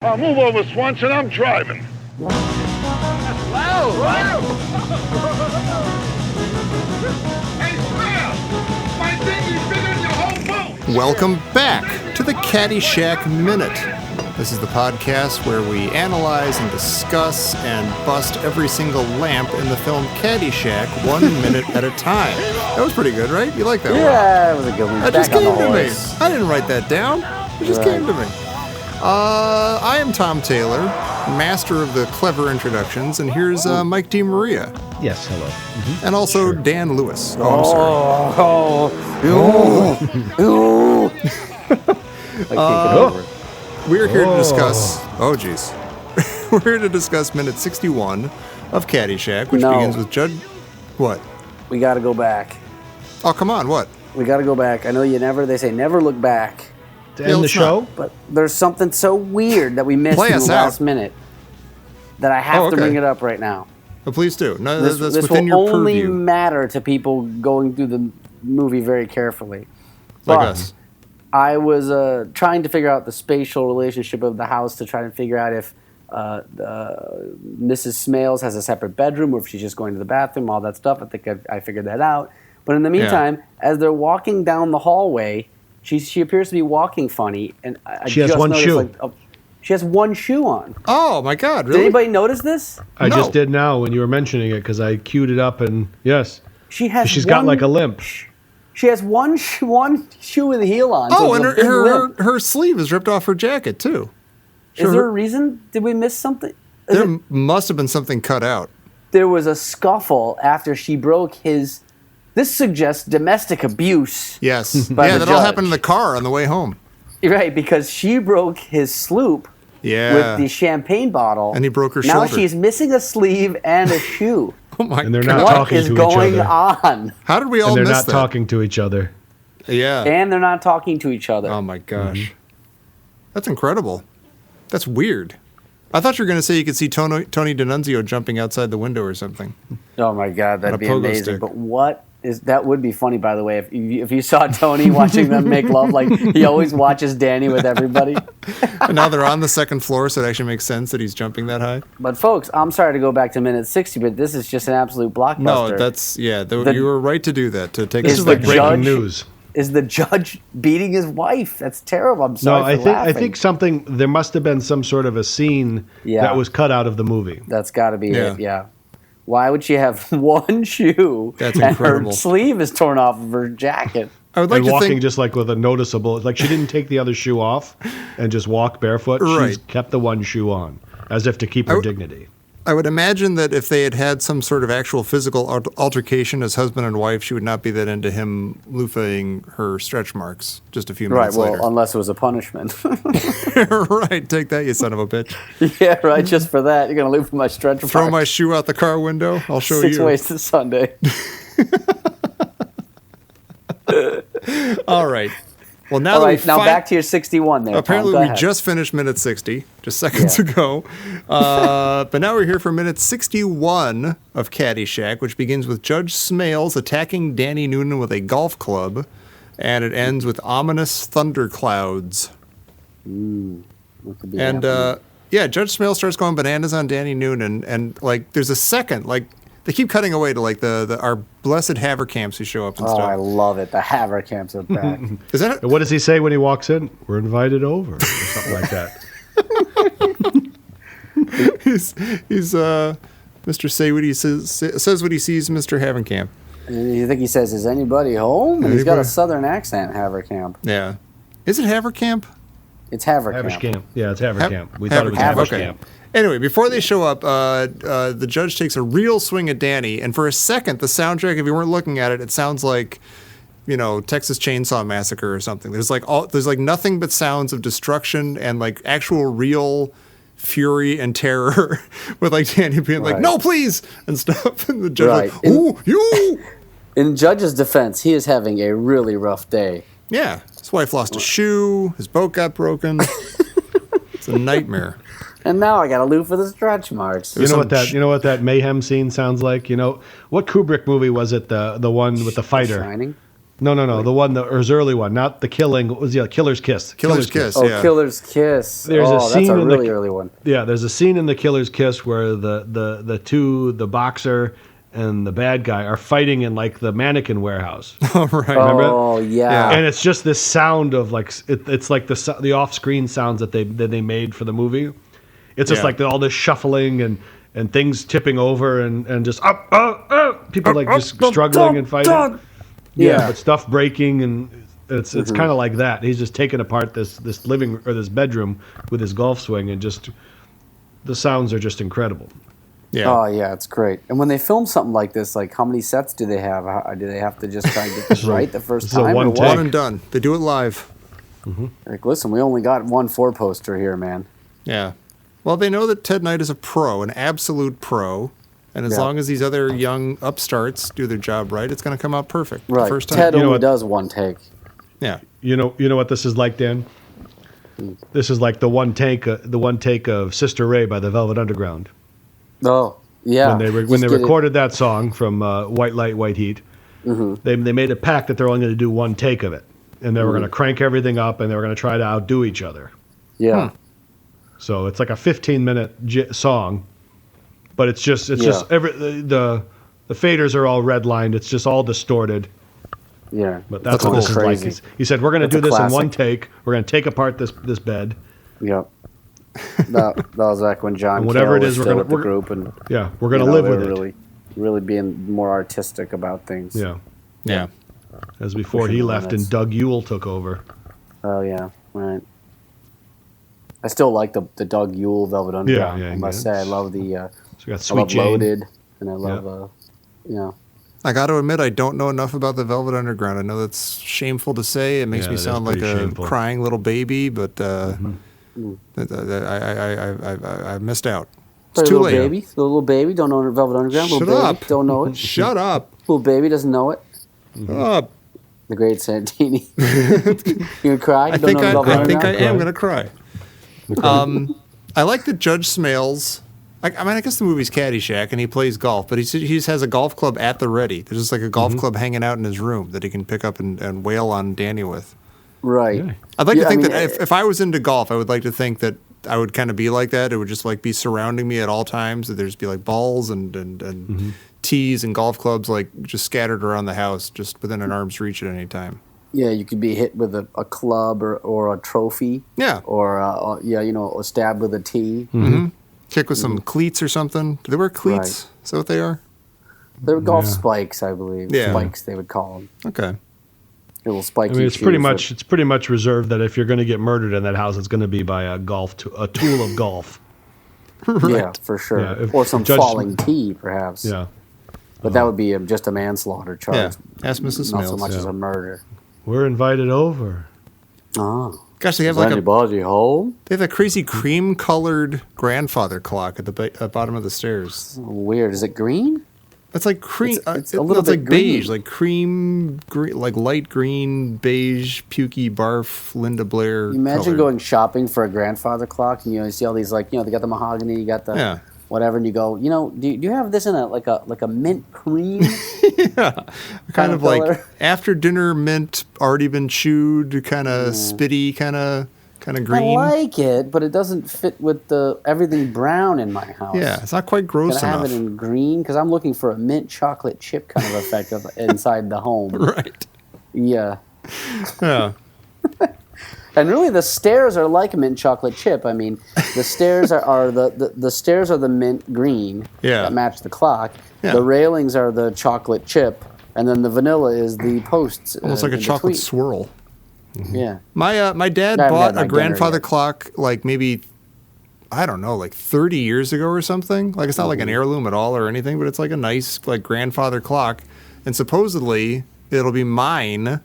Move over, Swanson. I'm driving. Wow! Hey, Smails! My dinghy's bigger than your whole boat! Welcome back to the Caddyshack Minute. This is the podcast where we analyze and discuss and bust every single lamp in the film Caddyshack 1 minute at a time. That was pretty good, right? You like that one? Yeah, it was a good one. That just came to me. I didn't write that down. It just came to me. I am Tom Taylor, master of the clever introductions, and here's Mike DeMaria. Yes, hello. Mm-hmm. And also Dan Lewis. Oh, I can't get over it. We're here to discuss... Oh, geez. We're here to discuss minute 61 of Caddyshack, which begins with Judd... What? We got to go back. Oh, come on, what? We got to go back. I know they say never look back. To end the show? But there's something so weird that we missed in the last minute that I have to bring it up right now. Oh, please do. No, this that's within your will only purview. matter to people going through the movie very carefully. Like But us. I was trying to figure out the spatial relationship of the house to try to figure out if Mrs. Smails has a separate bedroom or if she's just going to the bathroom, all that stuff. I think I figured that out. But in the meantime, as they're walking down the hallway, she appears to be walking funny, and she has one shoe. She has one shoe on. Oh my God! Really? Did anybody notice this? I just did now when you were mentioning it because I queued it up, and yes, she's got like a limp. She has one shoe with a heel on. Oh, so and her sleeve is ripped off her jacket too. Is there a reason? Did we miss something? There must have been something cut out. There was a scuffle after she broke his. This suggests domestic abuse. Yes. That all happened in the car on the way home. Right, because she broke his sloop with the champagne bottle. And he broke her shoulder. Now she's missing a sleeve and a shoe. Oh my and they're God. not What talking is to going each other. on? How did we all miss that? And they're not talking to each other. Yeah. And they're not talking to each other. Oh my gosh. That's incredible. That's weird. I thought you were going to say you could see Tony D'Annunzio jumping outside the window or something. Oh my God, that'd be amazing. Stick. But that would be funny, by the way, if you saw Tony watching them make love, like he always watches Danny with everybody. And now they're on the second floor, so it actually makes sense that he's jumping that high. But folks, I'm sorry to go back to minute 60, but this is just an absolute blockbuster. No, you were right to do that. To take this is like breaking news. Is the judge beating his wife? That's terrible. I'm sorry. No, I think there must have been some sort of a scene that was cut out of the movie. That's got to be it. Yeah. Why would she have one shoe? That's incredible. And her sleeve is torn off of her jacket. I would like to walking think just like with a noticeable, like she didn't take the other shoe off and just walk barefoot. Right. She's kept the one shoe on as if to keep her dignity. I would imagine that if they had some sort of actual physical altercation as husband and wife, she would not be that into him loofaing her stretch marks just a few minutes later. Right, well, unless it was a punishment. Right, take that, you son of a bitch. Yeah, right, just for that. You're going to loop my stretch marks. Throw my shoe out the car window, I'll show 6 you. ways to Sunday. All right. Well, now back to your 61 there. Apparently, Tom, we just finished minute 60, just seconds ago. But now we're here for minute 61 of Caddyshack, which begins with Judge Smails attacking Danny Noonan with a golf club, and it ends with ominous thunderclouds. Judge Smails starts going bananas on Danny Noonan, and like there's a second, like they keep cutting away to like our blessed Havercamps who show up and stuff. Oh, I love it. The Havercamps are back. Is that what does he say when he walks in? We're invited over, or something like that. he's Mr. Say what he says what he sees, Mr. Havercamp. You think he says, "Is anybody home?" And he's got a southern accent, Havercamp. Yeah. Is it Havercamp? It's Havercamp. Havercamp. Yeah, it's Havercamp. We thought it was Okay. Havercamp. Anyway, before they show up, the judge takes a real swing at Danny, and for a second, the soundtrack, if you weren't looking at it, it sounds like, Texas Chainsaw Massacre or something. There's like nothing but sounds of destruction and like actual real fury and terror with like Danny being like, "No, please," and stuff, and the judge like, "Ooh, you." In Judge's defense, he is having a really rough day. Yeah, his wife lost a shoe, his boat got broken. It's a nightmare. And now I got to loop for the stretch marks. You know what that mayhem scene sounds like? You know what Kubrick movie was it? The one with the fighter. Shining. No. The one, the early one, not the killing. What was the Killer's Kiss? Killer's Kiss. Oh, Yeah. Killer's Kiss. There's a scene that's a in really early one. Yeah, there's a scene in the Killer's Kiss where the boxer and the bad guy are fighting in like the mannequin warehouse. Oh, right. Remember? Oh, yeah. And it's just this sound of like it's like the off-screen sounds that they made for the movie. It's just like all this shuffling and things tipping over and just people like just struggling and fighting. Yeah. But stuff breaking and it's kind of like that. He's just taking apart this living or this bedroom with his golf swing and just the sounds are just incredible. Yeah. Oh, yeah, it's great. And when they film something like this, like how many sets do they have? Do they have to just try and get this right the first This is a time? one or what? take. One and done. They do it live. Like, listen, we only got one 4-poster here, man. Yeah. Well, they know that Ted Knight is a pro, an absolute pro. And as long as these other young upstarts do their job right, it's going to come out perfect Right. the first time. Ted You know only what? does one take. Yeah. You know what this is like, Dan? This is like the one take of Sister Ray by the Velvet Underground. Oh, yeah. When they recorded that song from White Light, White Heat, they made a pact that they're only going to do one take of it, and they were going to crank everything up, and they were going to try to outdo each other. Yeah. So it's like a 15-minute song, but it's just the faders are all redlined. It's just all distorted. Yeah. But that's That's what this is crazy. like. He said, we're going to That's do a this in one classic. take. We're going to take apart this bed. Yep. that was back when John And whatever Cale it was is, we're still gonna- with the we're- group, and Yeah, we're going to you know, live they with were it. really being more artistic about things. Yeah. Yeah. As before Pushing he the left and limits. Doug Yule took over. Oh yeah, right. I still like the Doug Yule Velvet Underground. yeah, I must say, I love the. So we got I Sweet love Jane. Loaded, and I love I got to admit, I don't know enough about the Velvet Underground. I know that's shameful to say. It makes Yeah, me that is sound like pretty a shameful. crying little baby, but I missed out. It's too late. The little baby don't know Velvet Underground. Shut Little up. baby don't know it. Shut up. Little baby doesn't know it. Shut up. The Great Santini. You gonna cry? You I don't think know I Velvet think I Underground? am going to cry. I like that Judge Smails. I mean, I guess the movie's Caddyshack, and he plays golf, but he just has a golf club at the ready. There's just like a golf club hanging out in his room that he can pick up and wail on Danny with. Right. Yeah. I'd like Yeah, to think I mean, that if I was into golf, I would like to think that I would kind of be like that. It would just like be surrounding me at all times. That there's be like balls and tees and golf clubs like just scattered around the house, just within an arm's reach at any time. Yeah, you could be hit with a club or a trophy. Yeah. Or stabbed with a tee. Kick with some cleats or something. Do they wear cleats? Right. Is that what they are? They're golf spikes, I believe. Yeah. Spikes, they would call them. Okay. Little spiky I mean, it's shoes pretty much reserved that if you're going to get murdered in that house, it's going to be by a tool of golf. Yeah, for sure. Yeah, if or some Judge- falling tee, perhaps. Yeah. But that would be just a manslaughter charge. Yeah. Ask Mrs. Not so Smails. much yeah. as a murder. We're invited over. Oh. Gosh, they have Is like anybody home? they have that crazy cream-colored grandfather clock at the bottom of the stairs. Weird. Is it green? It's like cream. It's a little bit like beige, green. like green, like light green, beige, pukey, barf, Linda Blair. Imagine colored. going shopping for a grandfather clock, and you see all these they got the mahogany, you got the whatever, and you go, do you have this in a mint cream? kind of like color? after dinner mint, already been chewed, kind of spitty, kind of green. I like it, but it doesn't fit with the everything brown in my house. Yeah, it's not quite gross Can I have enough. it in green? Because I'm looking for a mint chocolate chip kind of effect inside the home. Right. Yeah. Yeah. And really, the stairs are like a mint chocolate chip. I mean, the stairs are the stairs are the mint green that match the clock. Yeah. The railings are the chocolate chip, and then the vanilla is the posts. Almost like a in chocolate between. swirl. Yeah. My dad I haven't bought had my a dinner grandfather yet. clock like maybe, I don't know, like 30 years ago or something. Like it's not like an heirloom at all or anything, but it's like a nice like grandfather clock. And supposedly it'll be mine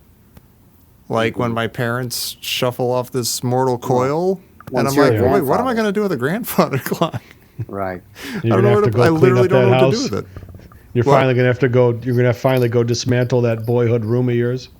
like when my parents shuffle off this mortal coil. And Once I'm you're like, a well, wait, what am grandfather. I going to do with a grandfather clock? Right. I don't know what I literally don't know what to do with it. You're What? finally gonna have to go. You're gonna finally go dismantle that boyhood room of yours.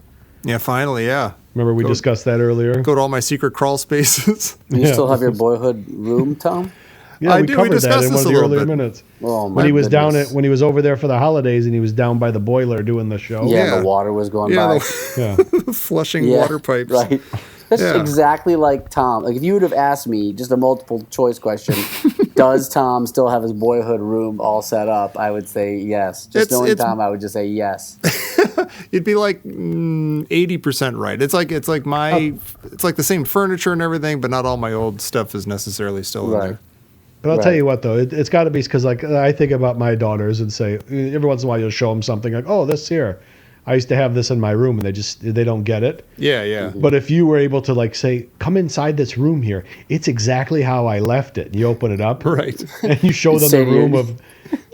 Yeah, finally, yeah. Remember we discussed that earlier. Go to all my secret crawl spaces. You still have your boyhood room, Tom? Yeah, we covered that discussed in this one of a the little earlier bit. minutes. Oh, my when he was goodness. when he was over there for the holidays and he was down by the boiler doing the show. Yeah, Yeah. the water was going Yeah, by. the flushing water pipes. Right. That's Yeah. exactly like Tom. Like if you would have asked me just a multiple choice question, does Tom still have his boyhood room all set up? I would say yes. Just knowing Tom, I would just say yes. You'd be like 80% right. It's like it's like the same furniture and everything, but not all my old stuff is necessarily still in there. But I'll tell you what, though, it's got to be because, like, I think about my daughters and say every once in a while you'll show them something like, "Oh, this here, I used to have this in my room," and they don't get it. Yeah, yeah. But if you were able to like say, "Come inside this room here, it's exactly how I left it," and you open it up, Right. and you show them Say the to room your- of,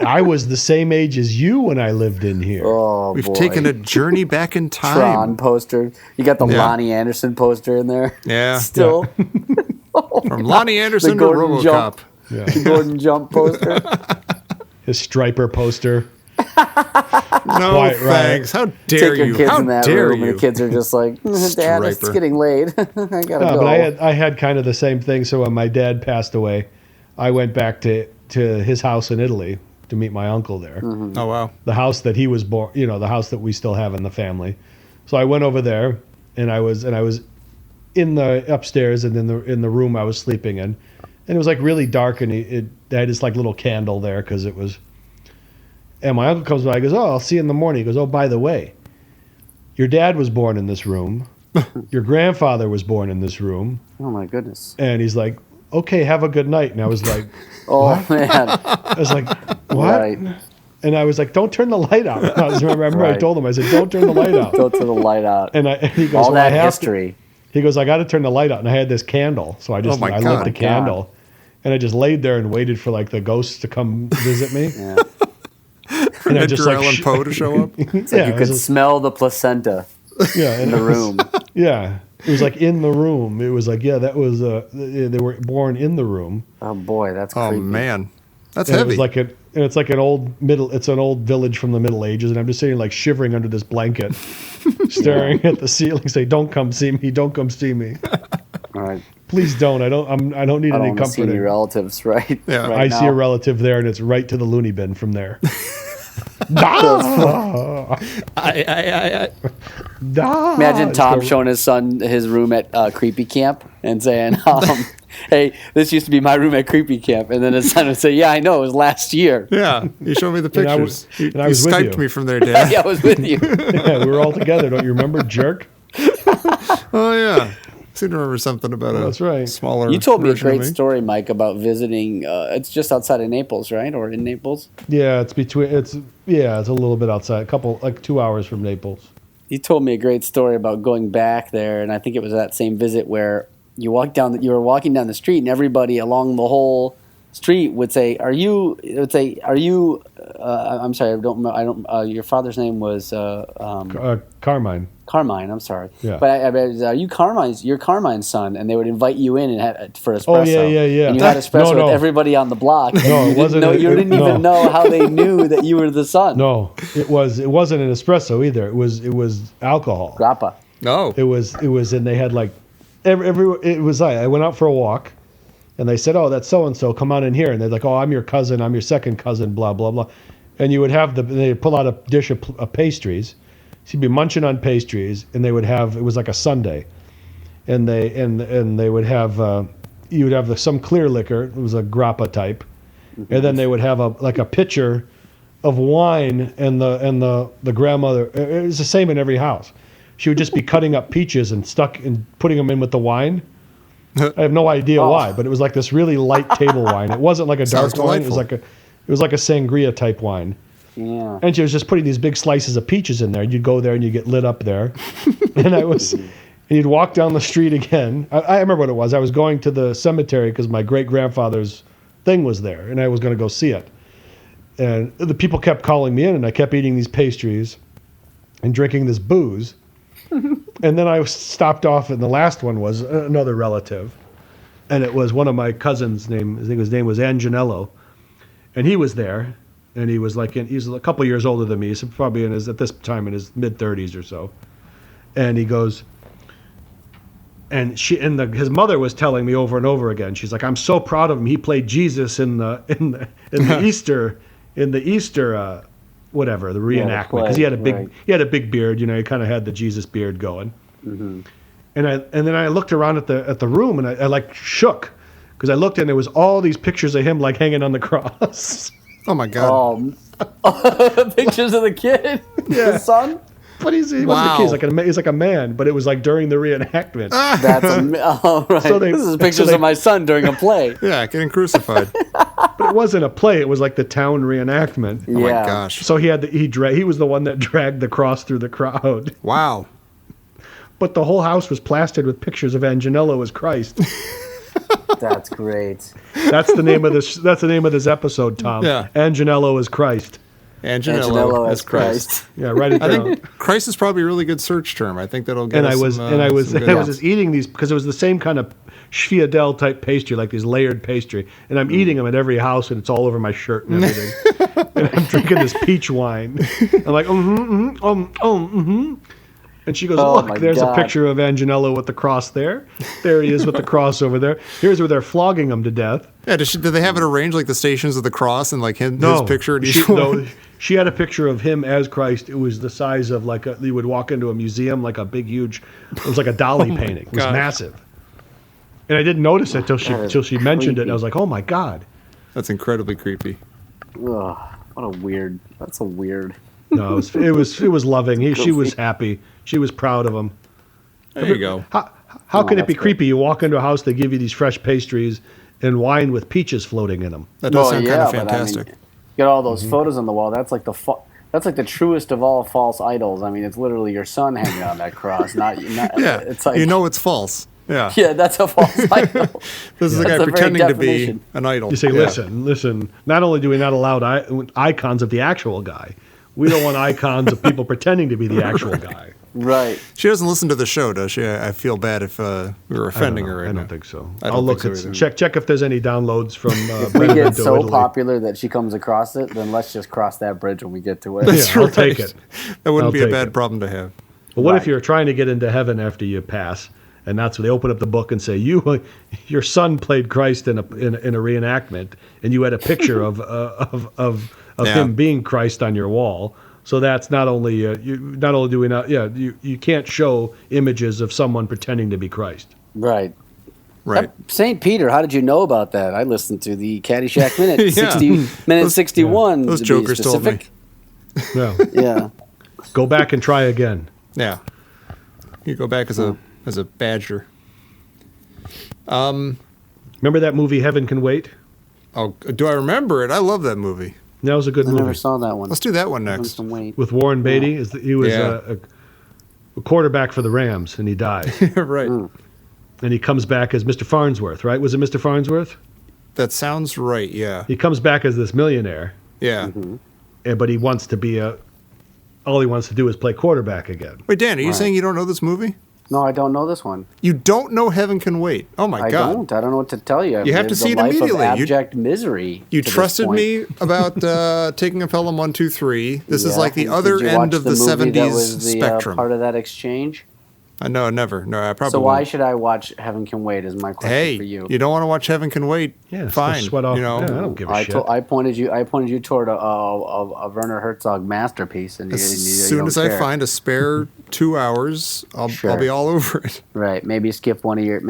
I was the same age as you when I lived in here. Oh, We've boy. taken a journey back in time. Tron poster. You got the Yeah. Lonnie Anderson poster in there. Yeah. Still. From Lonnie Anderson to Gordon RoboCop. Jump. Yeah. The Gordon Jump poster. His Striper poster. No, Right. thanks. How dare Take your you? kids How in that dare room, you? and the kids are just like, Dad, it's Striper. getting late. I gotta No, go. but I had kind of the same thing. So when my dad passed away, I went back to his house in Italy to meet my uncle there. Oh, wow. The house that he was born, the house that we still have in the family. So I went over there, and I was in the upstairs and in the room I was sleeping in, and it was like really dark, and it had this like little candle there because it was. And my uncle comes by, he goes, "Oh, I'll see you in the morning." He goes, "Oh, by the way, your dad was born in this room, your grandfather was born in this room," Oh, my goodness. and he's like, "Okay, have a good night." And I was like, Oh, man. I was like, "What?" Right. And I was like, "Don't turn the light out." I remember I Right. told him, I said, "Don't turn the light out." Go to the light out. And he goes, All "Well, I that have to." history. He goes, "I got to turn the light out," and I had this candle, so I Oh my lit God. the candle, and I just laid there and waited for like the ghosts to come visit me. Yeah. And I Edgar just like, Allan Poe to show up. It's like yeah, you it could was just- smell the placenta yeah, in and the it was- room. Yeah, it was like in the room. It was like, yeah, that was they were born in the room. Oh, boy, that's Oh, creepy. man. That's And it heavy. was like it's like an old it's an old village from the Middle Ages, and I'm just sitting like shivering under this blanket, staring at the ceiling, saying, "Don't come see me, don't come see me, All right. please don't. I don't need I don't any want to see any comforting." relatives, right? Yeah. Right I now. see a relative there, and it's right to the loony bin from there. Imagine It's Tom the- showing his son his room at Creepy Camp and saying, "Hey, this used to be my room at Creepy Camp," and then his son would say, "Yeah, I know, it was last year." Yeah. You showed me the And I pictures. was- You and I was with Skyped you. me from there, Dad. Yeah, I was with you. Yeah, we were all together. Don't you remember, jerk? Oh, yeah. I seem to remember something about That's right. smaller You told me a version of great story, Mike, about visiting. It's just outside of Naples, right, or in Naples? Yeah, it's a little bit outside, 2 hours from Naples. You told me a great story about going back there, and I think it was that same visit where you were walking down the street, and everybody along the whole street would say, "Are you?" It would say, "Are you?" I'm sorry, I don't. Your father's name was Carmine. Carmine. I'm sorry, Yeah. but are you Carmine's? You're Carmine's son, and they would invite you in and have for espresso. Oh, yeah. And you had espresso No. with everybody on the block. and No, you it didn't wasn't know- a- You didn't no. even know how they knew that you were the son. No, it wasn't an espresso either. It was alcohol. Grappa. No. It was, and they had like I went out for a walk, and they said, "Oh, that's so and so. Come on in here." And they're like, "Oh, I'm your cousin. I'm your second cousin." Blah blah blah. And you would have they'd pull out a dish of pastries. So you'd be munching on pastries, and they would have it was like a sundae, and they would have you would have some clear liquor. It was a grappa type, and then they would have a pitcher of wine, and the grandmother. It was the same in every house. She would just be cutting up peaches and putting them in with the wine. I have no idea why, but it was like this really light table wine. It wasn't like a Sounds dark wine. delightful. It was like a sangria type wine. Yeah. And she was just putting these big slices of peaches in there. You'd go there and you'd get lit up there. And you'd walk down the street again. I remember what it was. I was going to the cemetery because my great grandfather's thing was there, and I was going to go see it. And the people kept calling me in, and I kept eating these pastries and drinking this booze. And then I stopped off, and the last one was another relative. And it was one of my cousins' name. I think his name was Angenelo. And he was there. And he was he's a couple years older than me. He's probably at this time in his mid-30s or so. And he goes, And his mother was telling me over and over again. She's like, "I'm so proud of him. He played Jesus in the Easter whatever, the reenactment, because he had a big beard. You know, he kind of had the Jesus beard going." Mm-hmm. And then I looked around at the room and I like shook because I looked and there was all these pictures of him like hanging on the cross. Oh my God! Pictures of the kid, the son. But he wasn't a kid. He's like a man. But it was like during the reenactment. That's right. So this is pictures of my son during a play. Yeah, getting crucified. But it wasn't a play. It was like the town reenactment. Oh my gosh! So he was the one that dragged the cross through the crowd. Wow! But the whole house was plastered with pictures of Angenelo as Christ. That's great. That's the name of this. That's the name of this episode, Tom. Yeah. Angenelo as Christ. Angenelo as Christ. Yeah, write it down. I think Christ is probably a really good search term. I think that'll get us some, I was just eating these because it was the same kind of Sfiadel type pastry, like these layered pastry, and I'm eating them at every house, and it's all over my shirt and everything. And I'm drinking this peach wine. I'm like, And she goes, look, there's a picture of Angenelo with the cross there. There he is with the cross over there. Here's where they're flogging him to death. Yeah, do they have it arranged like the Stations of the Cross and like his picture at each one? No, she had a picture of him as Christ. It was the size of you would walk into a museum, like a big, huge, it was like a Dali painting. It was massive. And I didn't notice it till she mentioned it. And I was like, oh my God. That's incredibly creepy. Ugh, that's a weird. No, it was loving. She was happy. She was proud of him. There you go. How can it be creepy? You walk into a house, they give you these fresh pastries and wine with peaches floating in them. That does sound kind of fantastic. You got all those photos on the wall. That's like the truest of all false idols. I mean, it's literally your son hanging on that cross. Not yeah. It's like, it's false. Yeah. Yeah, that's a false idol. This is a guy pretending to be an idol. You say, listen. Not only do we not allow icons of the actual guy, we don't want icons of people pretending to be the actual guy. Right. She doesn't listen to the show, does she? I feel bad if we were offending her. I don't think so. I'll look. Check if there's any downloads from. If we get so popular that she comes across it, then let's just cross that bridge when we get to it. That's I'll take it. That wouldn't be a bad problem to have. But what if you're trying to get into heaven after you pass, and that's when they open up the book and say your son played Christ in a reenactment, and you had a picture of him being Christ on your wall. So that's not only you can't show images of someone pretending to be Christ. Right. St. Peter, how did you know about that? I listened to the Caddyshack minute 61. Those jokers told me. Yeah. Yeah. Go back and try again. Yeah. You go back as a badger. Remember that movie Heaven Can Wait? Oh, do I remember it? I love that movie. That was a good movie. I never saw that one. Let's do that one next. With Warren Beatty. He was a quarterback for the Rams, and he died. Right. And he comes back as Mr. Farnsworth, right? Was it Mr. Farnsworth? That sounds right, yeah. He comes back as this millionaire. Yeah. But he wants to be all he wants to do is play quarterback again. Wait, Dan, are you saying you don't know this movie? No, I don't know this one. You don't know Heaven Can Wait? Oh my God! I don't know what to tell you. You have to see it immediately. Of abject misery. You trusted me about taking a Pelham 1, 2, 3. This is like the other end of the 70s that was spectrum. Part of that exchange. No, never. No, I probably. So why won't. should I watch Heaven Can Wait? Is my question for you. You don't want to watch Heaven Can Wait? Yeah, fine. Sweat off. You know, I don't give a shit. I pointed you toward a Werner Herzog masterpiece, and as soon as I find a spare 2 hours, I'll be all over it. Right. Maybe skip one of your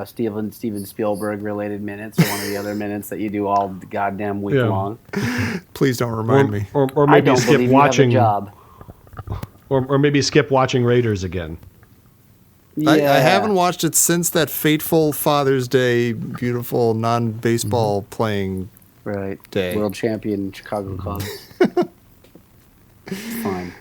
Steven Spielberg related minutes, or one of the other minutes that you do all the goddamn week long. Please don't remind me. Or maybe skip watching. You have a job. Or maybe skip watching Raiders again. Yeah. I haven't watched it since that fateful Father's Day, beautiful non-baseball playing day. World champion Chicago Cubs. Fine.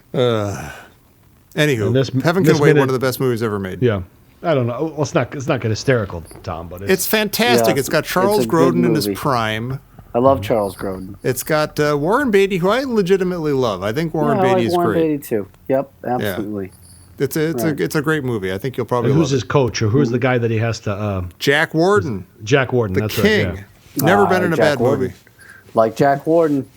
Anywho, Heaven Can Wait, one of the best movies ever made. Yeah. I don't know. Well, it's not get hysterical, Tom, but it's fantastic. It's got Charles Grodin in his prime. I love Charles Grodin. It's got Warren Beatty, who I legitimately love. I think Warren Beatty is great. Warren Beatty too. Yep, absolutely. Yeah. It's a great movie. I think you'll probably. And who's love his coach, or who's the guy that he has to? Jack Warden. Jack Warden, the that's king. Right, yeah. Never been in a bad movie. Like Jack Warden.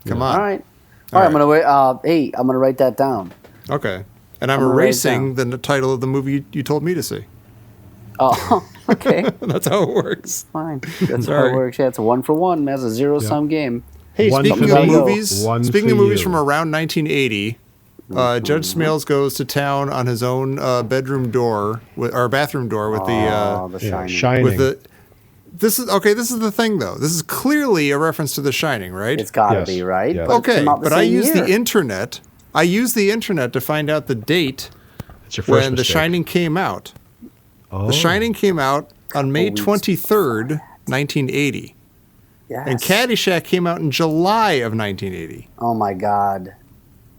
Come on. All right. I'm gonna wait. I'm gonna write that down. Okay. And I'm gonna write it erasing the title of the movie you told me to see. Oh, okay. That's how it works. Fine. That's how Sorry. it works. Yeah, it's a 1-for-1. That's a zero-sum game. Hey, One speaking for of me, movies, one speaking for of movies you. from around 1980, Judge Smails goes to town on his own bedroom door or bathroom door with The Yeah, Shining. Shining. with the. This is the thing though. This is clearly a reference to The Shining, right? It's got to Yes. be, right? Yeah. But it Okay, came out the but I same used year. the internet. I used the internet to find out the date It's your first when The mistake. Shining came out. Oh. The Shining came out on May Holy 23rd, 1980. Yes. And Caddyshack came out in July of 1980. Oh my God.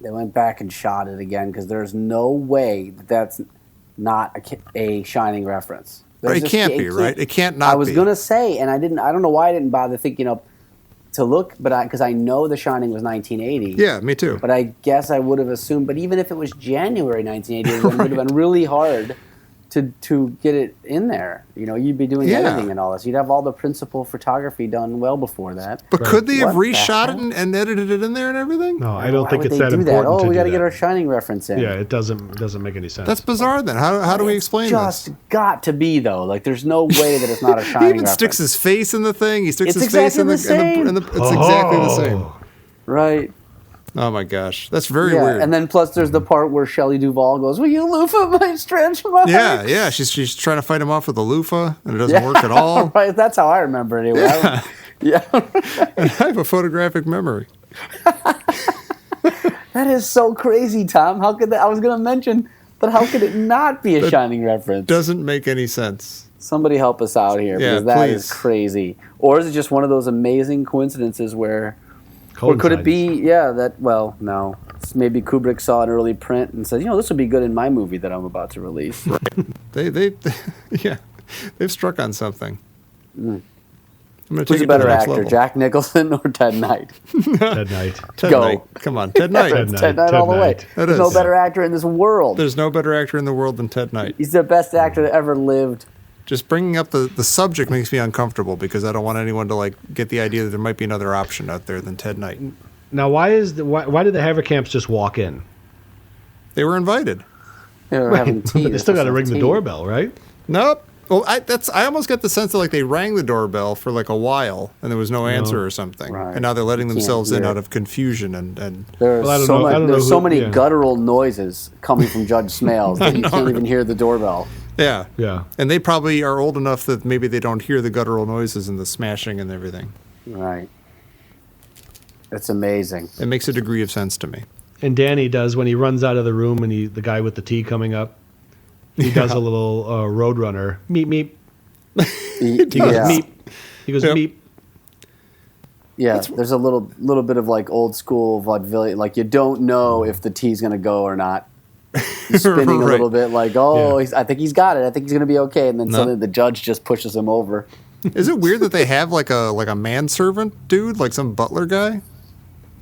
They went back and shot it again because there's no way that's not a Shining reference. But it can't be, right? It can't not be. I was gonna say, and I don't know why I didn't bother thinking up to look, but because I know The Shining was 1980. Yeah, me too. But I guess I would have assumed. But even if it was January 1980, it would have been really hard to get it in there. You know, you'd be doing Yeah. editing and all this. You'd have all the principal photography done well before that. But could they have What the reshot it heck? and edited it in there and everything? No, I don't Why think would it's they that do important. that? Oh, to we got to get our Shining reference in. Yeah, it doesn't make any sense. That's bizarre then. How do we explain Just this? got to be though. Like, there's no way that it's not a He Shining even reference. sticks his face in the thing. He sticks It's his face in exactly the it's exactly the same. Right. Oh my gosh. That's very Yeah. weird. And then plus there's the part where Shelley Duvall goes, "Will you loofa my stretch marks?" yeah. She's trying to fight him off with a loofah, and it doesn't work at all. Right. That's how I remember it anyway. Yeah. And I have a photographic memory. That is so crazy, Tom. How could that? I was going to mention, but how could it not be a Shining reference? Doesn't make any sense. Somebody help us out here Yeah, because that is please. crazy. Or is it just one of those amazing coincidences where, or could it be? Yeah, that. Well, no. Maybe Kubrick saw an early print and said, this would be good in my movie that I'm about to release. They yeah, they've struck on something. I'm gonna Who's take a it to better the next actor, level. Jack Nicholson or Ted Knight? That night. Ted Go. Knight. Come on, Ted Knight. Ted It's Knight. Ted Knight all the way. Ted Knight. That There's no is. better actor in this world. There's no better actor in the world than Ted Knight. He's the best actor that ever lived. Just bringing up the subject makes me uncomfortable because I don't want anyone to get the idea that there might be another option out there than Ted Knight. Now, why did the Havercamps just walk in? They were invited. They were having tea. They still got to ring the doorbell, right? Nope. Well, I almost get the sense that they rang the doorbell for a while and there was no answer or something, Right. and now they're letting You can't themselves in hear out it. of confusion and There's Well, I don't so, know- I don't know there's so who- many yeah. guttural noises coming from Judge Smails that you can't even hear the doorbell. yeah, Yeah. and they probably are old enough that maybe they don't hear the guttural noises and the smashing and everything. Right. It's amazing. It makes a degree of sense to me. And Danny does when he runs out of the room and the guy with the tea coming up. He does a little Roadrunner meep meep. He goes Yeah. meep. He goes Yep. meep. Yeah, there's a little bit of old school vaudeville. You don't know if the tea's going to go or not. He's spinning a Right. little bit Yeah. I think he's got it. I think he's going to be okay. And then No. suddenly the judge just pushes him over. Is it weird that they have a manservant dude, like some butler guy?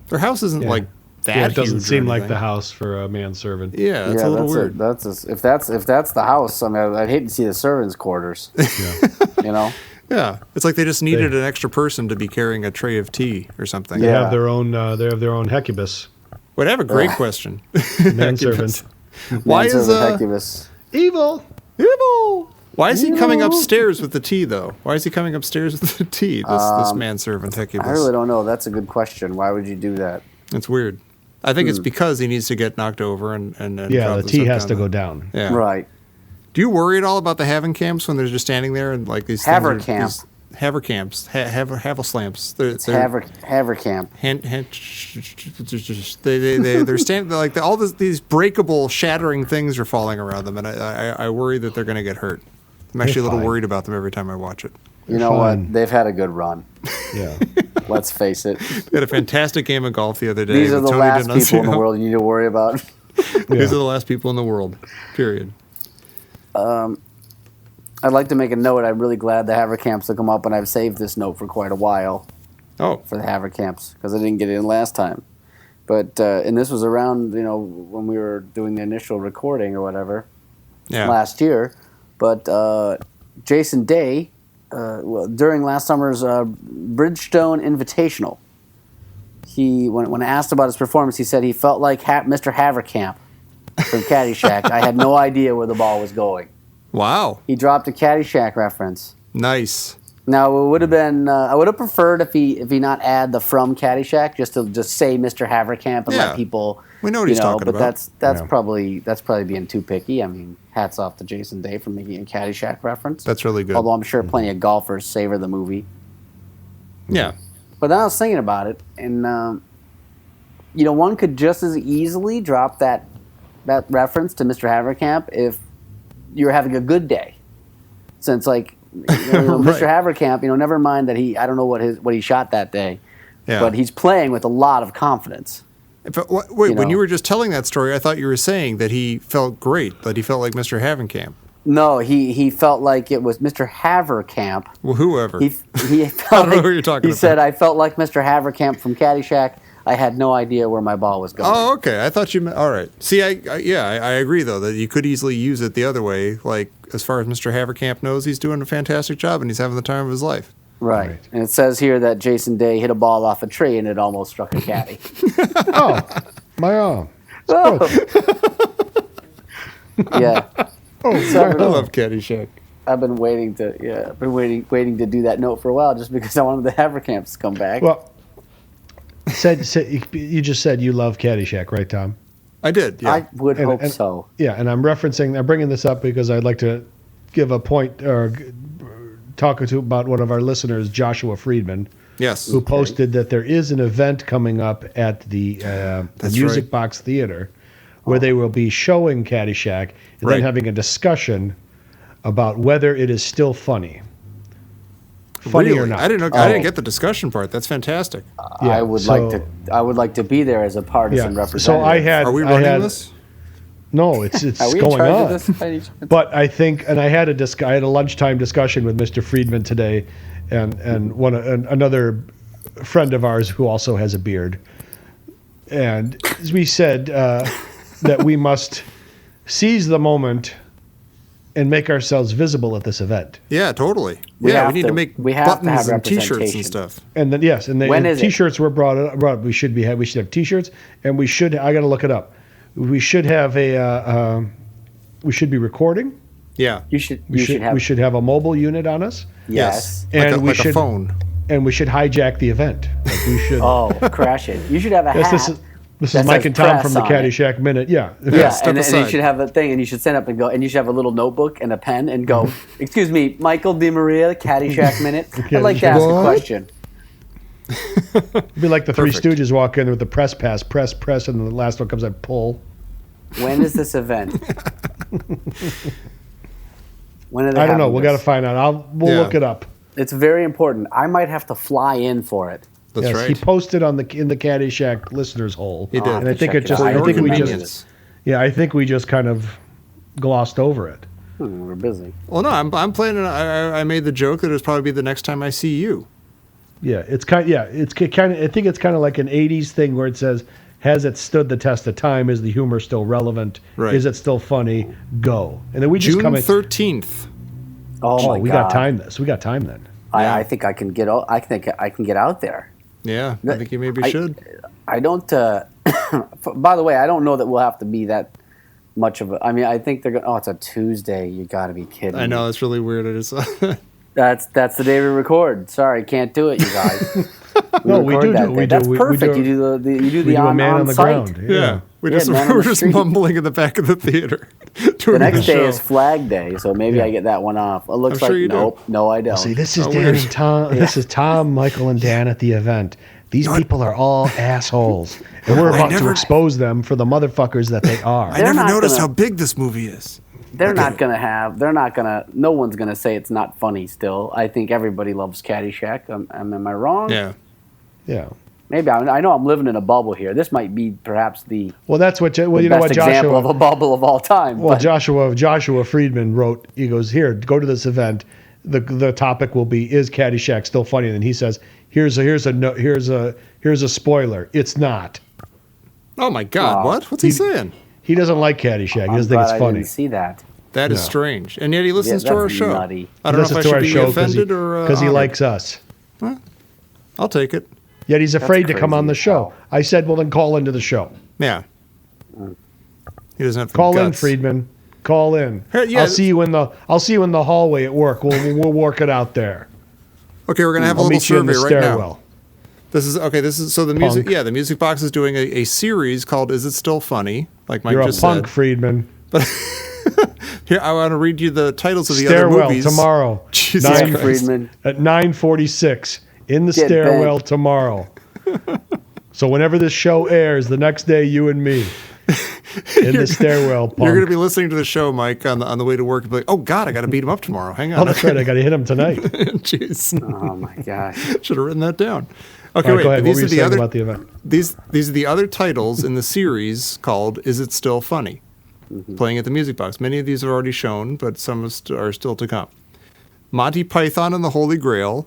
Their house isn't Yeah. that. Yeah, it doesn't huge or seem like anything. the house for a manservant. Yeah, it's a little weird. If that's the house, I mean, I'd hate to see the servants' quarters. Yeah. Yeah, it's like they just needed an extra person to be carrying a tray of tea or something. They Yeah. have their own. They have their own Hecubus Would have a great question. manservant. Why is Manservant Hecubus. Evil. Evil? Why is he coming Evil. upstairs with the tea though? Why is he coming upstairs with the tea? This manservant I Hecubus. really don't know. That's a good question. Why would you do that? It's weird. I think it's because he needs to get knocked over and Yeah, drop the tea stuff has to down go there. down. Yeah. Right. Do you worry at all about the Havercamps when they're just standing there and these things are- Havercamp. these Havercamps, Havelclamps. It's Havercamp. They're standing all these breakable, shattering things are falling around them, and I worry that they're going to get hurt. I'm actually a little fine. worried about them every time I watch it. You know fine. what? They've had a good run. Yeah. Let's face it. They had a fantastic game of golf the other day. These are with the Tony last people in the D'Annunzio. world you need to worry about. These are the last people in the world. Period. I'd like to make a note. I'm really glad the Havercamps have come up, and I've saved this note for quite a while Oh, for the Havercamps because I didn't get it in last time. But and this was around when we were doing the initial recording or whatever yeah. last year. But Jason Day, during last summer's Bridgestone Invitational, when asked about his performance, he said he felt like Mr. Havercamp from Caddyshack. I had no idea where the ball was going. Wow. He dropped a Caddyshack reference. Nice. Now it would have been. I would have preferred if he not add the from Caddyshack, just to just say Mr. Havercamp and let people. We know what he's talking but about. that's probably being too picky. I mean, hats off to Jason Day for making a Caddyshack reference. That's really good. Although I'm sure plenty of golfers savor the movie. Yeah. But then I was thinking about it, and one could just as easily drop that reference to Mr. Havercamp if you're having a good day, since like. Mr. Havercamp, never mind that I don't know what he shot that day, but he's playing with a lot of confidence. When you were just telling that story, I thought you were saying that he felt great, that he felt like Mr. Havercamp. No, he felt like it was Mr. Havercamp. Well, whoever. He felt I don't know who you're talking about. He said, I felt like Mr. Havercamp from Caddyshack. I had no idea where my ball was going. Oh, okay. I thought you meant... All right. See, I agree, though, that you could easily use it the other way. Like, as far as Mr. Havercamp knows, he's doing a fantastic job, and he's having the time of his life. Right. And it says here that Jason Day hit a ball off a tree, and it almost struck a caddy. Oh, my arm. Oh. Yeah. So I love Caddyshack. I've been waiting to do that note for a while, just because I wanted the Havercamps to come back. Well, you just said you love Caddyshack, right, Tom? I did, yeah. I would hope so. Yeah, and I'm bringing this up because I'd like to give a point or talk about one of our listeners, Joshua Friedman. Yes. Who posted that there is an event coming up at the Music Box Theater where they will be showing Caddyshack and then having a discussion about whether it is still funny. Funny really? or not. I didn't get the discussion part. That's fantastic. I would like to be there as a partisan representative. So Are we running this? No, it's Are we going in charge on. of this by any chance? But I think, and I had a lunchtime discussion with Mr. Friedman today, and another friend of ours who also has a beard, and we said that we must seize the moment and make ourselves visible at this event. Yeah, totally. We need to make buttons and T-shirts and stuff. And then T-shirts were brought up. We should have T-shirts, and we should. I got to look it up. We should have we should be recording. Yeah, we should have a mobile unit on us. Yes, and like a phone. And we should hijack the event. Like we should. Crash it. You should have a hat. This is Mike and Tom from the Caddyshack Minute. Yeah. Yeah, and you should have a thing, and you should stand up and go, and you should have a little notebook and a pen and go, excuse me, Michael DeMaria, Caddyshack Minute. I'd like to ask a question. It'd be like the Three Stooges walk in with the press pass, press, and then the last one comes out, pull. When is this event? When are they I don't know. We'll this? got to find out. We'll look it up. It's very important. I might have to fly in for it. That's right. He posted in the Caddyshack listeners hole. He did. And I think we just kind of glossed over it. We're busy. Well, no, I'm planning. I made the joke that it'll probably be the next time I see you. Yeah, it's kind of. I think it's kind of like an '80s thing where it says, "Has it stood the test of time? Is the humor still relevant? Right. Is it still funny? Go." And then we just June come 13th. Oh my God. We got time this. We got time then. I think I can get. I think I can get out there. Yeah, I think you maybe should. I don't. By the way, I don't know that we'll have to be that much of a. I mean, I think they're going. Oh, it's a Tuesday. You got to be kidding. I know it's really weird. It is. That's the day we record. Sorry, can't do it, you guys. No, we do. That's perfect. You do the on man on the site. ground. Yeah, we're just mumbling in the back of the theater. The next day is Flag Day, so maybe I get that one off. It looks like no, I don't. See, this is Dan and Tom. Yeah. This is Tom, Michael, and Dan at the event. These people are all assholes, and we're about to expose them for the motherfuckers that they are. I never noticed how big this movie is. No one's gonna say it's not funny still. I think everybody loves Caddyshack. Am I wrong? Yeah. Yeah. Maybe I know I'm living in a bubble here. This might be perhaps the that's what you know what Joshua example of a bubble of all time. Well, Joshua Friedman wrote. He goes, "Here, go to this event. The topic will be, is Caddyshack still funny?" And then he says, "Here's a spoiler. It's not." Oh my God! What? What's he saying? He doesn't like Caddyshack. He doesn't think it's funny. I didn't see that. That is strange, and yet he listens to our show. Nutty. I don't know if I should be offended or because he likes us. Well, I'll take it. Yet he's afraid to come on the show. I said, well, then call into the show. Yeah. He doesn't have the Call in, guts. Friedman. Call in. Yeah. I'll see you in the hallway at work. We'll work it out there. Okay, we're gonna have a I'll little meet you in the survey right now. stairwell. This is so the music. Punk. Yeah, the Music Box is doing a series called "Is It Still Funny?" Like Mike You're a just punk, said. Friedman. Here, I want to read you the titles of the Stairwell other movies. tomorrow. Jesus Yeah, Christ. Friedman. At 9:46 in the Get stairwell bent. tomorrow. So whenever this show airs, the next day, you and me in the stairwell. Punk. You're going to be listening to the show, Mike, on the way to work and be like, "Oh God, I got to beat him up tomorrow." Hang on. Oh, that's right. I got to hit him tonight. Jeez, Oh my gosh. should have written that down. Okay, All right, wait. go ahead. What These were are you the saying other about the event? these are the other titles in the series called "Is It Still Funny?" Playing at the Music Box. Many of these are already shown, but some are still to come. Monty Python and the Holy Grail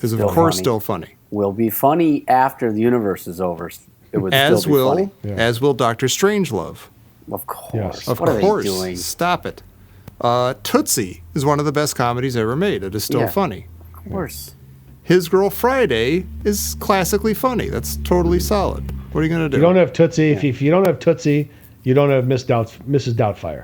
is Still of course funny. still funny. Will be funny after the universe is over. It would As still be will funny. Yeah. as will Doctor Strangelove. Of course. Yes. Of what course. are they doing? Stop it. Tootsie is one of the best comedies ever made. It is still Yeah. funny. Of course. His Girl Friday is classically funny. That's totally solid. What are you going to do? You don't have Tootsie. If you don't have Tootsie, you don't have Mrs. Doubtfire.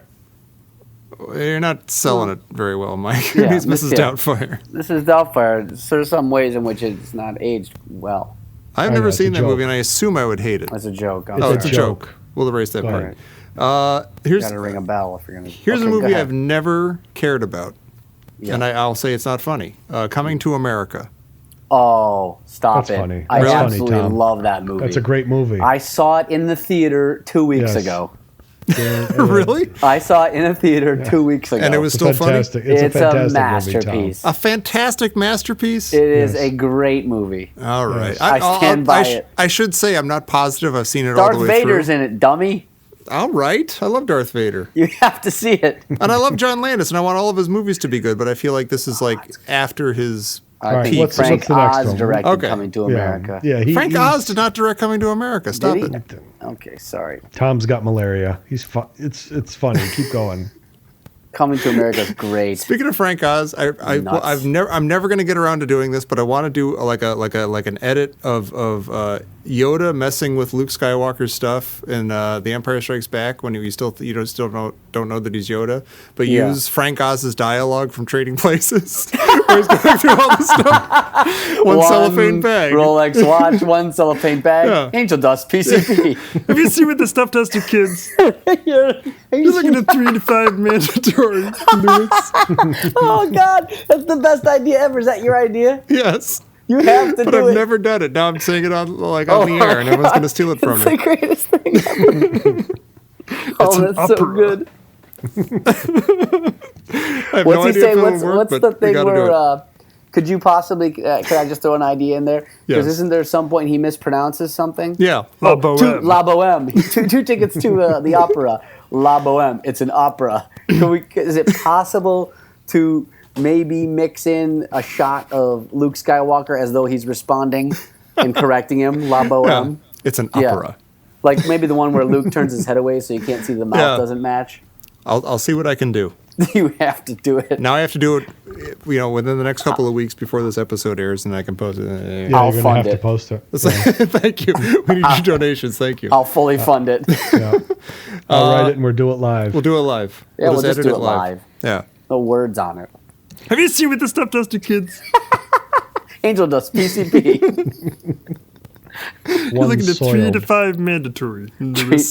You're not selling it very well, Mike. Yeah, He's Mrs. yeah. Doubtfire. This is Doubtfire. There's some ways in which it's not aged well. I've I never know, it's seen a that joke. movie, and I assume I would hate it. That's a joke. Oh, it's a joke. joke. We'll erase that Go part. ahead. Here's Got to ring a bell if you're gonna. here's Okay, a go movie ahead. I've never cared about, Yeah. and I'll say it's not funny. Coming to America. Oh, stop That's it! funny. I Really? That's funny, absolutely Tom. love that movie. That's a great movie. I saw it in the theater 2 weeks Yes. ago. Really? I saw it in a theater 2 weeks ago. And it was It's still funny. fantastic. It's a fantastic masterpiece. A fantastic masterpiece. It is Yes. a great movie. All right. Yes. I stand by it. I should say I'm not positive I've seen it all Darth the way Vader's through. in it, dummy. All right. I love Darth Vader. You have to see it. And I love John Landis, and I want all of his movies to be good, but I feel like this is like after his... I right, think what's Frank the next Oz one? directed Okay. Coming to Yeah. America. Yeah, Frank he's- Oz did not direct Coming to America. Stop Did he? it. Okay, sorry. Tom's got malaria. He's it's funny. Keep going. Coming to America is great. Speaking of Frank Oz, Nuts. I'm never going to get around to doing this, but I want to do like an edit of Yoda messing with Luke Skywalker's stuff in The Empire Strikes Back when you still don't know that he's Yoda, but Yeah. use Frank Oz's dialogue from Trading Places, where he's going through all this stuff. One cellophane bag. Rolex watch, one cellophane bag, Yeah. angel dust, PCP. Have you seen what the stuff does to kids? You're looking at 3 to 5 mandatory, Lewis. Oh God, that's the best idea ever. Is that your idea? Yes. You have to But do I've it. never done it. Now I'm saying it on the air, and everyone's going to steal it from It's me. the greatest thing ever. Oh, that's so good. I have What's no he idea say? if it'll What's work, the but we thing gotta do it. where? Could you possibly? Could I just throw an idea in there? Because Yes. isn't there some point he mispronounces something? Yeah. La Two, Boheme. La Boheme. two tickets to the opera. La Boheme. It's an opera. Is it possible to maybe mix in a shot of Luke Skywalker as though he's responding and correcting him? La Yeah. Boheme. It's an Yeah. opera. Like maybe the one where Luke turns his head away so you can't see the mouth Yeah. doesn't match. I'll see what I can do. You have to do it. Now I have to do it, within the next couple of weeks before this episode airs, and I can post it. Yeah, I'll you're gonna fund have to it. post it. Thank you. We need your donations. Thank you. I'll fully fund it. Yeah. I'll write it and we'll do it live. We'll do it live. Yeah, we'll just edit do it live. Yeah. No words on it. Have you seen what this stuff does to kids? Angel dust, PCP. One soiled. 5 mandatory.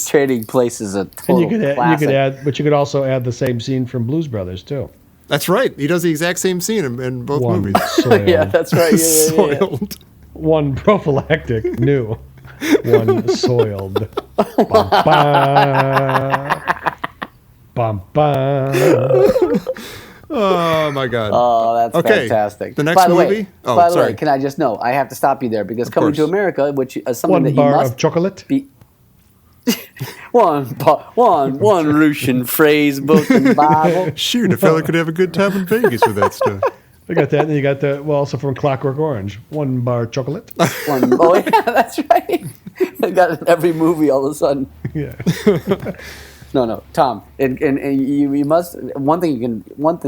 Trading places a And total you could classic. add, but you could also add the same scene from Blues Brothers too. That's right. He does the exact same scene in both One movies. soiled. Yeah, that's right. Yeah, yeah, yeah. Soiled. One prophylactic, new. One soiled. Bum, bum. Bum, bum. Oh my God. Oh, that's Okay, fantastic. the next by the movie? Way, Oh, by the sorry. way, can I just know? I have to stop you there because Coming to course. America, which is something One that you bar must of chocolate. be. one Russian phrase book and Bible. Shoot, a fella could have a good time in Vegas with that stuff. You got that, and then you got the also from Clockwork Orange. One bar chocolate. Oh yeah, that's right. I got it in every movie all of a sudden. Yeah. No, Tom, and you must one thing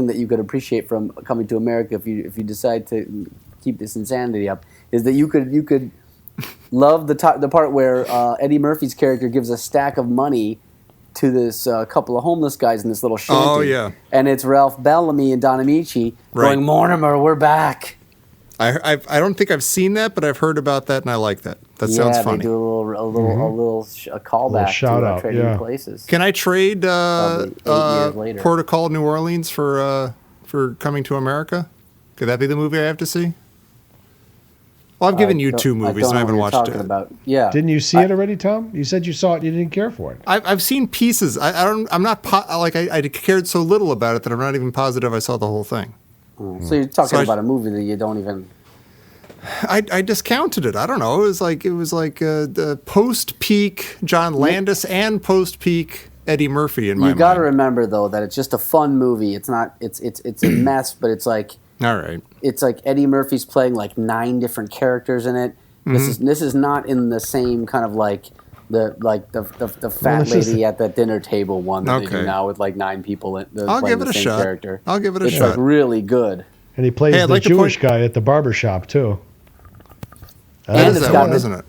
that you could appreciate from Coming to America if you decide to keep this insanity up is that you could love the part where Eddie Murphy's character gives a stack of money to this couple of homeless guys in this little shanty. Oh, yeah. And it's Ralph Bellamy and Don Amici going, Mortimer, we're back. I don't think I've seen that, but I've heard about that, and I like that. That sounds funny. Yeah, they do a callback shout to out, Trading Places. Can I trade 8 years later. Port of Call, New Orleans for Coming to America? Could that be the movie I have to see? Well, I've given you 2 movies, and I haven't watched it. Yeah. Didn't you see it already, Tom? You said you saw it. You didn't care for it. I've seen pieces. I'm not I cared so little about it that I'm not even positive I saw the whole thing. So you're talking about a movie that you don't even. I discounted it. I don't know. It was like the post-peak John Landis and post-peak Eddie Murphy in my mind. You got to remember though that it's just a fun movie. It's not. It's a mess, but it's like. All right. It's like Eddie Murphy's playing like 9 different characters in it. This is not in the same kind of like the fat lady at the dinner table one that they do now with like 9 people I'll give it a shot. Character. I'll give it a shot. It's like really good. And he plays the Jewish guy at the barber shop too. And it's got isn't it?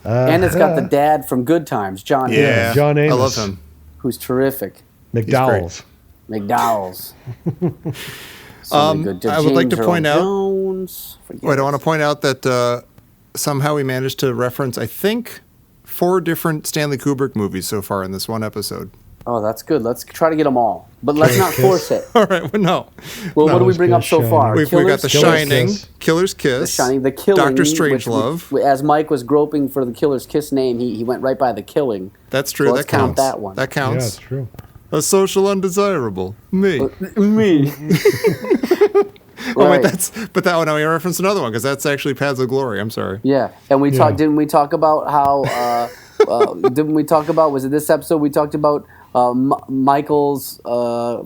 And it's got the dad from Good Times, John. Yeah, John Amos. I love him. Who's terrific. McDowell's. So good. I would like to point out. Jones. Wait, I want to point out that somehow we managed to reference, I think, 4 different Stanley Kubrick movies so far in this one episode. Oh, that's good. Let's try to get them all, but let's not force it. All right, well, no. Well, what do we bring up so far? We got The Shining, Killer's Kiss, The Shining, The Killing, Doctor Strangelove. As Mike was groping for the Killer's Kiss name, he went right by The Killing. That's true. So that let's counts. count that one. That counts. Yeah, that's true. A social undesirable. Me. Me. Oh wait, now we referenced another one because that's actually Paths of Glory. I'm sorry. Yeah, and we talked. Didn't we talk about how? Didn't we talk about? Was it this episode we talked about Michael's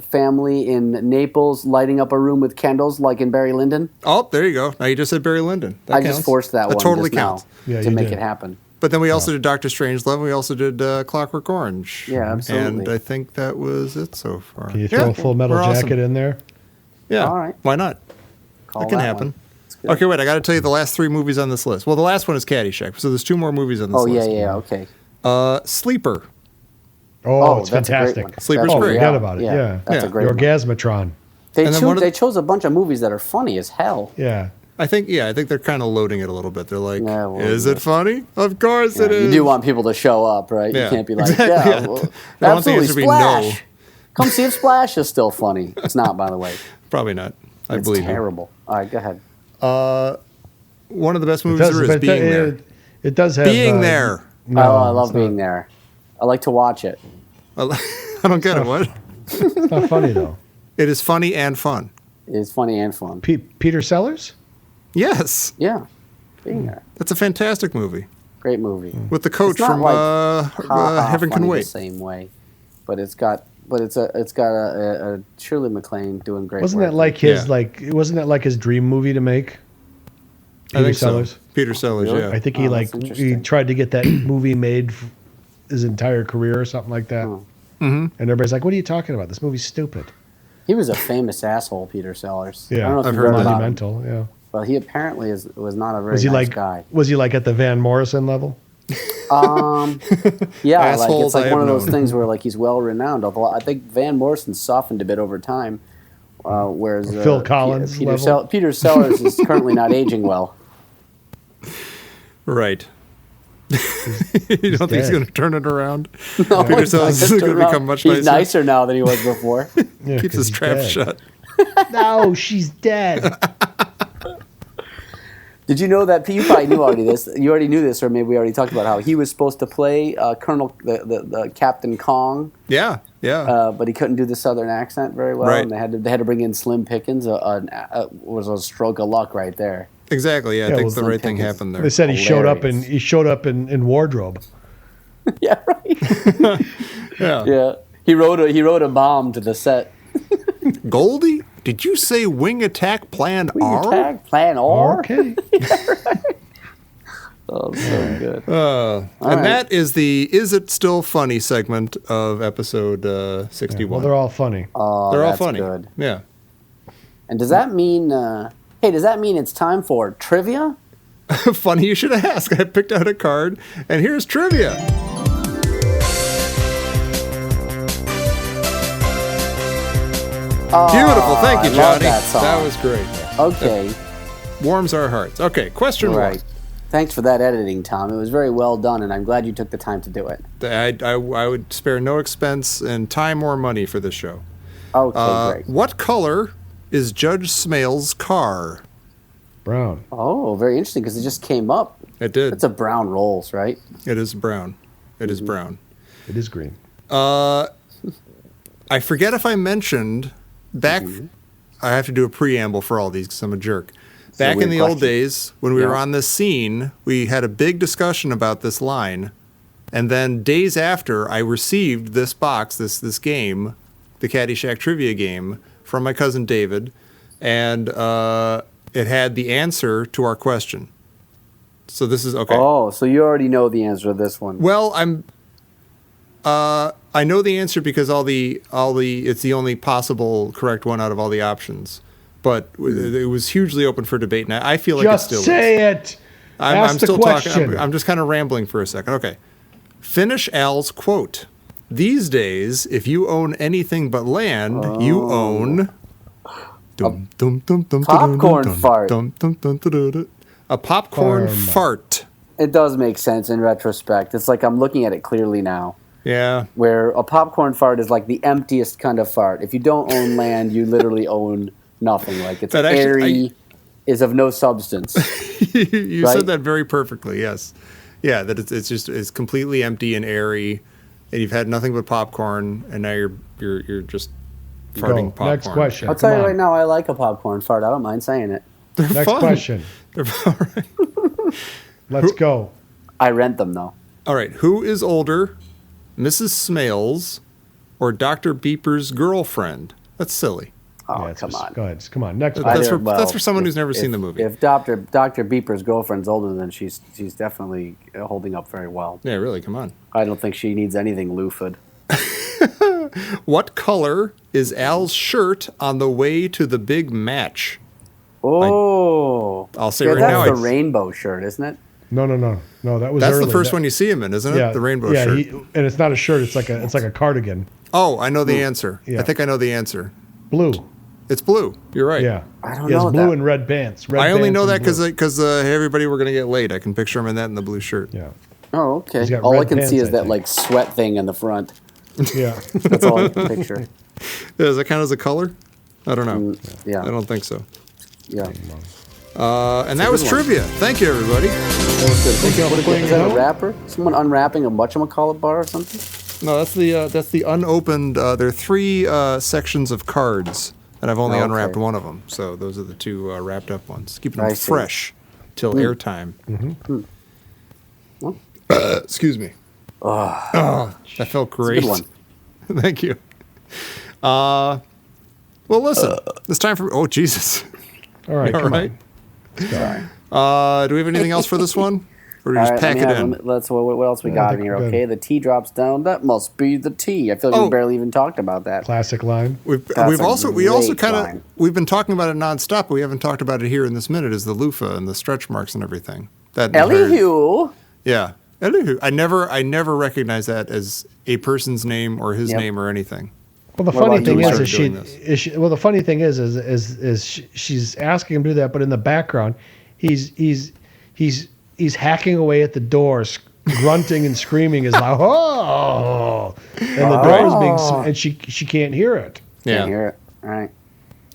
family in Naples lighting up a room with candles like in Barry Lyndon? Oh, there you go. Now you just said Barry Lyndon. That counts. Just forced that one. Totally just counts. Now to make it happen. But then we also did Doctor Strangelove. We also did Clockwork Orange. Yeah, absolutely. And I think that was it so far. Can you throw a Full Metal Jacket in there? Yeah. All right. Why not? That can happen. Okay, wait. I got to tell you the last 3 movies on this list. Well, the last one is Caddyshack. So there's 2 more movies on this list. Oh yeah, okay. Sleeper. Oh, it's fantastic. Sleeper's great. Forget about it. Yeah. That's a great one. Orgasmatron. They chose a bunch of movies that are funny as hell. Yeah. I think they're kind of loading it a little bit. They're like, is it funny? Of course it is. You do want people to show up, right? Yeah. You can't be like, Exactly, absolutely, Splash. Come see if Splash is still funny. It's not, by the way. Probably not. I It's believe terrible. All right, go ahead. One of the best movies there is Being There. It does have Being There. No, I love Being There. I like to watch it. I don't get it. What? It's not funny though. It is funny and fun. It's funny and fun. Peter Sellers? Yes. Yeah, Being There. That's a fantastic movie. Great movie. With the coach It's not from Heaven Can Wait. The same way, but it's got a Shirley MacLaine doing great. Wasn't work. that like his Wasn't that like his dream movie to make? I think Sellers. So. Peter Sellers. Really? Yeah. I think he tried to get that movie made his entire career or something like that. Oh. Mm-hmm. And everybody's like, "What are you talking about? This movie's stupid." He was a famous asshole, Peter Sellers. Yeah, I don't know if I've you've heard read about him. Monumental. Yeah. Well, he apparently was not a very nice guy. Was he like at the Van Morrison level? Yeah, Assholes it's like I one of have those known. things where like he's well renowned. Although I think Van Morrison softened a bit over time, whereas Phil Collins level? Peter Sellers is currently not aging well. Right. You don't think he's going to turn it around? No, Peter Sellers is going to become much nicer. He's nicer now than he was before. Yeah, Keeps his trap shut. No, she's dead. Did you know that you probably knew already this? You already knew this, or maybe we already talked about how he was supposed to play Colonel the Captain Kong. Yeah, yeah. But he couldn't do the Southern accent very well, Right. and they had to bring in Slim Pickens. Was a stroke of luck right there. Exactly. Yeah, I think the Slim right thing Pickens. happened there. They said he showed up in wardrobe. Yeah, right. Yeah. Yeah, he wrote a bomb to the set. Goldie, did you say Wing Attack Plan R? Attack Plan R. Okay. Oh, so good. And right. that is the Is It Still Funny segment of episode 61. Well, they're all funny. Oh, They're all that's funny. good. Yeah. And does that mean? Hey, does that mean it's time for trivia? Funny you should ask. I picked out a card, and here's trivia. Beautiful. Thank you, I love Johnny. that song. That was great. Okay. Warms our hearts. Okay, question one. Right. Thanks for that editing, Tom. It was very well done, and I'm glad you took the time to do it. I would spare no expense and time or money for this show. Okay, great. What color is Judge Smails' car? Brown. Oh, very interesting, because it just came up. It did. It's a brown rolls, right? It is brown. It is brown. It is green. I forget if I mentioned back. I have to do a preamble for all these because I'm a jerk. Back in the old days, when we were on this scene, we had a big discussion about this line. And then days after, I received this box, this game, the Caddyshack trivia game, from my cousin David. And it had the answer to our question. So this is okay. Oh, so you already know the answer to this one. Well, I know the answer because it's the only possible correct one out of all the options. But it was hugely open for debate, and I feel like Just it still say is. it. I'm Ask the still question. talking. I'm just kind of rambling for a second. Okay. Finish Al's quote. These days, if you own anything but land, you own Popcorn fart. A popcorn fart. It does make sense in retrospect. It's like I'm looking at it clearly now. Yeah. Where a popcorn fart is like the emptiest kind of fart. If you don't own land, you literally own nothing. Like it's airy, is of no substance. You right? said that very perfectly. Yes. Yeah. That it's completely empty and airy, and you've had nothing but popcorn, and now you're just farting popcorn. Next question. I'll tell you right now, I like a popcorn fart. I don't mind saying it. They're Next fun. question. All right. Let's go. I rent them though. All right. Who is older, Mrs. Smails or Dr. Beeper's girlfriend? That's silly. Oh, Yeah, come on. Go ahead. Come on. Next That's question. for- for someone who's never seen the movie. If Dr. Beeper's girlfriend's older, then she's definitely holding up very well. Yeah, really. Come on. I don't think she needs anything loofed. What color is Al's shirt on the way to the big match? Oh, I'll say yeah, right that's now. the rainbow shirt, isn't it? No. That was That's early. the first one you see him in, isn't it? Yeah, The rainbow yeah, shirt. and it's not a shirt. It's like a cardigan. Oh, I know the answer. Yeah. I think I know the answer. Blue. It's blue. You're right. Yeah. I don't He has know blue that. and red pants. I only know that because because everybody were going to get late. I can picture him in that in the blue shirt. Yeah. Oh, okay. He's got All I red can see pants, is I that think. like sweat thing in the front. Yeah. That's all I can picture. Does that count as a color? I don't know. Yeah, I don't think so. yeah. And that was good one. trivia. Thank you, everybody. Is that a wrapper? Someone unwrapping a whatchamacallit bar or something? No, that's the unopened. There are 3 sections of cards, and I've only Okay. unwrapped one of them. So those are the 2 wrapped up ones, keeping I them see. fresh till airtime. Excuse me. That felt great. Good one. Thank you. Well, listen. It's time for. Oh, Jesus. All right. All Come right. on. Do we have anything else for this one, or do we All just right, pack it in? let's. What else we got in here? good. Okay, the T drops down. That must be the T. I feel like Oh. we barely even talked about that. Classic line. We've That's a also great kind line. of we've been talking about it nonstop, but we haven't talked about it here in this minute. Is the loofah and the stretch marks and everything? That entire- Elihu. Yeah, Elihu. I never recognized that as a person's name or his Yep. name or anything. Well, the What funny about thing you? is, Started doing this. well, the funny thing is she's asking him to do that, but in the background, he's hacking away at the doors, grunting and screaming as loud, oh, and the door is being, and she can't hear it. Yeah. Can't hear it. All right.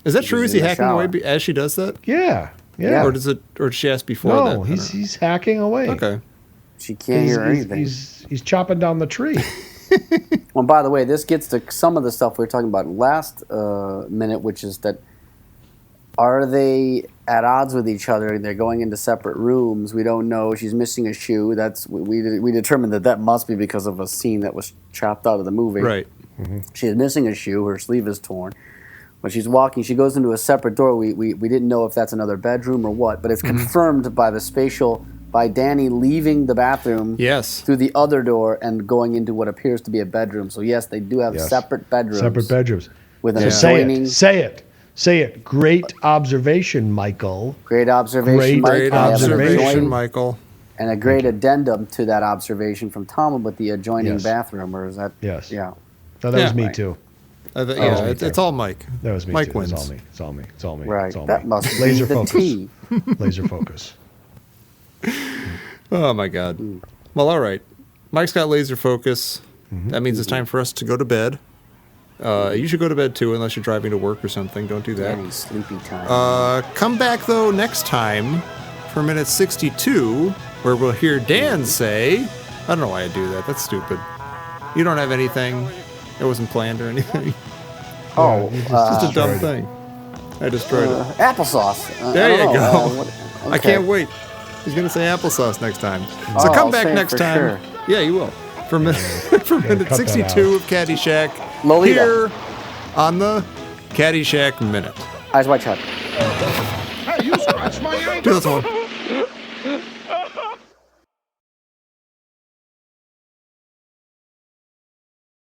Is that true? Is he in the hacking away shower. as she does that, Yeah. or does she ask before that? I No, don't he's hacking away. know. Okay. She can't hear anything. He's chopping down the tree. Well, by the way, this gets to some of the stuff we were talking about last minute, which is that are they at odds with each other? They're going into separate rooms. We don't know. She's missing a shoe. That's we determined that must be because of a scene that was chopped out of the movie. Right. She's missing a shoe. Her sleeve is torn. When she's walking, she goes into a separate door. We didn't know if that's another bedroom or what, but it's confirmed by Danny leaving the bathroom Yes. through the other door and going into what appears to be a bedroom. So yes, they do have Yes. separate bedrooms. Separate bedrooms. With an Yeah. adjoining. Say it. Great observation, Michael. Great observation, Great Mike. Great I have an observation, adjoining- Michael. And a great addendum to that observation from Tom with the adjoining Yes. bathroom, or is that? Yes. Yeah. No, that was Yeah. me Right. too. It's all Mike. That was me. Mike too. wins. It's all me. It's all me. Right. It's all That me. must Laser be the focus. T. Laser focus. Oh my God. Well, all right. Mike's got laser focus. That means it's time for us to go to bed. You should go to bed too, unless you're driving to work or something. Don't do that. Any sleepy time. Come back though next time for minute 62, where we'll hear Dan say, I don't know why I do that. That's stupid. You don't have anything. It wasn't planned or anything. Oh, Just a dumb thing. I destroyed it. applesauce. There I don't you know. go. I can't wait. He's gonna say applesauce next time. So Oh, come I'll back say it next for time. sure. Yeah, you will. For minute cut that 62 out. of Caddyshack. Lolita. Here on the Caddyshack Minute. Eyes wide shut. Hey, you scratched my ankle. Do this one.